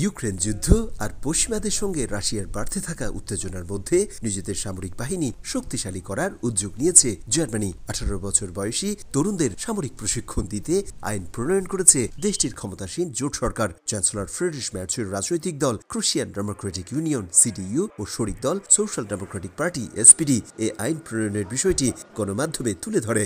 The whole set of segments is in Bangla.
ইউক্রেন যুদ্ধ আর পশ্চিমাদের সঙ্গে রাশিয়ার বাড়তে থাকা উত্তেজনার মধ্যে নিজেদের সামরিক বাহিনী শক্তিশালী করার উদ্যোগ নিয়েছে জার্মানি। 18 বছর বয়সী তরুণদের সামরিক প্রশিক্ষণ দিতে আইন প্রণয়ন করেছে দেশটির ক্ষমতাসীন জোট সরকার। চ্যান্সেলর ফ্রিডরিশ ম্যার্জের রাজনৈতিক দল ক্রোয়েশিয়ান ডেমোক্রেটিক ইউনিয়ন সিডিইউ ও শরিক দল সোশ্যাল ডেমোক্রেটিক পার্টি এসপিডি এই আইন প্রণয়নের বিষয়টি গণমাধ্যমে তুলে ধরে।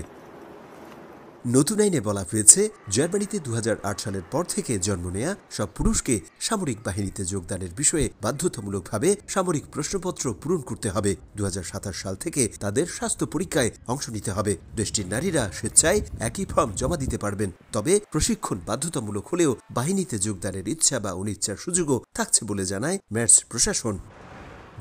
নতুন আইনে বলা হয়েছে, জার্মানিতে 2008 সালের পর থেকে জন্ম নেয়া সব পুরুষকে সামরিক বাহিনীতে যোগদানের বিষয়ে বাধ্যতামূলকভাবে সামরিক প্রশ্নপত্র পূরণ করতে হবে। 2027 সাল থেকে তাদের স্বাস্থ্য পরীক্ষায় অংশ নিতে হবে। দেশটির নারীরা স্বেচ্ছায় একই ফর্ম জমা দিতে পারবেন, তবে প্রশিক্ষণ বাধ্যতামূলক হলেও বাহিনীতে যোগদানের ইচ্ছা বা অনিচ্ছার সুযোগও থাকছে বলে জানায় মের্স প্রশাসন।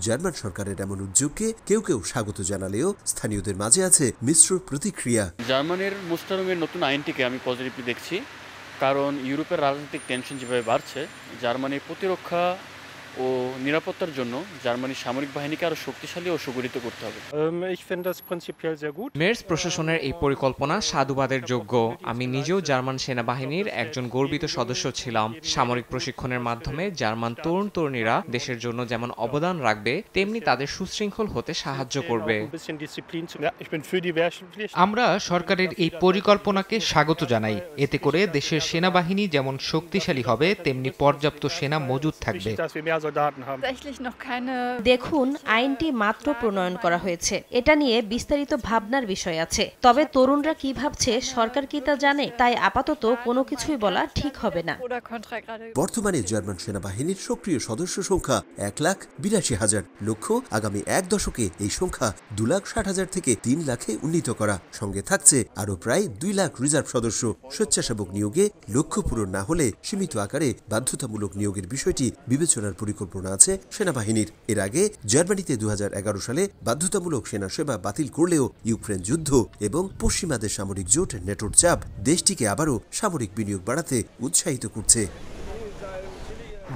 জার্মান সরকারের এমন উদ্যোগকে কেউ কেউ স্বাগত জানালেও স্থানীয়দের মাঝে আছে মিশ্র প্রতিক্রিয়া। জার্মানির মুস্টারুমের নতুন আইনটিকে আমি পজিটিভলি দেখছি, কারণ ইউরোপের রাজনৈতিক টেনশন যেভাবে বাড়ছে, জার্মানির প্রতিরক্ষা ও নিরাপত্তার জন্য জার্মানির সামরিক বাহিনীকে আরও শক্তিশালী ও সুগঠিত করতে হবে। মের্স প্রশাসনের এই পরিকল্পনা সাধুবাদের যোগ্য। আমি নিজেও জার্মান সেনাবাহিনীর একজন গর্বিত সদস্য ছিলাম। সামরিক প্রশিক্ষণের মাধ্যমে জার্মান তরুণ তরুণীরা দেশের জন্য যেমন অবদান রাখবে, তেমনি তাদের সুশৃঙ্খল হতে সাহায্য করবে। আমরা সরকারের এই পরিকল্পনাকে স্বাগত জানাই। এতে করে দেশের সেনাবাহিনী যেমন শক্তিশালী হবে, তেমনি পর্যাপ্ত সেনা মজুদ থাকবে। দেখুন, আইনটি মাত্র প্রণয়ন করা হয়েছে। এটা নিয়ে বিস্তারিত ভাবনার বিষয় আছে। তবে তরুণরা কি ভাবছে, সরকার কি তা জানে? তাই আপাতত কোনো কিছুই বলা ঠিক হবে না। বর্তমানে জার্মান সেনাবাহিনীর সক্রিয় সদস্য সংখ্যা 1,82,000। লক্ষ্য আগামী এক দশকে এই সংখ্যা 2,60,000 থেকে 3 লাখে উন্নীত করা। সঙ্গে থাকছে আরও প্রায় 2 লাখ রিজার্ভ সদস্য। স্বেচ্ছাসেবক নিয়োগে লক্ষ্য পূরণ না হলে সীমিত আকারে বাধ্যতামূলক নিয়োগের বিষয়টি বিবেচনার পরিকল্পনা আছে সেনাবাহিনীর। এর আগে জার্মানিতে 2011 সালে বাধ্যতামূলক সেনা সেবা বাতিল করলেও ইউক্রেন যুদ্ধ এবং পশ্চিমাদের সামরিক জোট নেটোর চাপ দেশটিকে আবারও সামরিক বিনিয়োগ বাড়াতে উৎসাহিত করছে।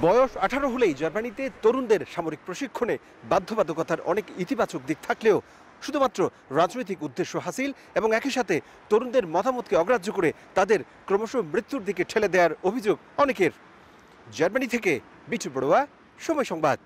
বয়স 18 হলেই জার্মানিতে তরুণদের সামরিক প্রশিক্ষণে বাধ্যবাধকতার অনেক ইতিবাচক দিক থাকলেও শুধুমাত্র রাজনৈতিক উদ্দেশ্য হাসিল এবং একই সাথে তরুণদের মতামতকে অগ্রাহ্য করে তাদের ক্রমশ মৃত্যুর দিকে ঠেলে দেওয়ার অভিযোগ অনেকের। জার্মানি থেকে বিটু বড়ুয়া, সময় সংবাদ।